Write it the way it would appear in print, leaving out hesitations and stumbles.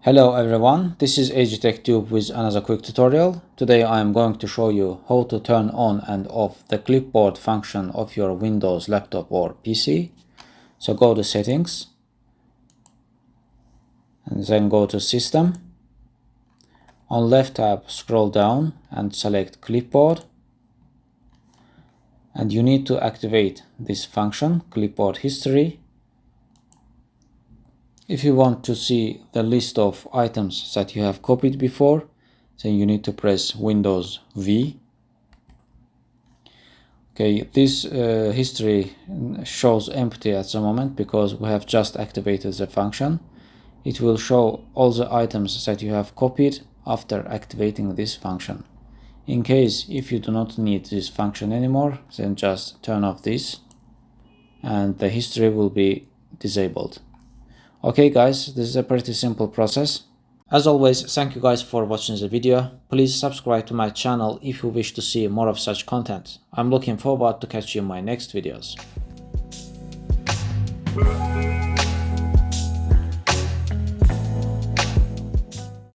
Hello everyone, this is AGTechTube with another quick tutorial. Today I am going to show you how to turn on and off the clipboard function of your Windows laptop or PC. So go to Settings and then go to System. On left tab scroll down and select Clipboard. And you need to activate this function, Clipboard History. If you want to see the list of items that you have copied before, then you need to press Windows V. Okay, this history shows empty at the moment because we have just activated the function. It will show all the items that you have copied after activating this function. In case if you do not need this function anymore, then just turn off this and the history will be disabled. Okay guys, this is a pretty simple process. As always, thank you guys for watching the video. Please subscribe to my channel if you wish to see more of such content. I'm looking forward to catch you in my next videos.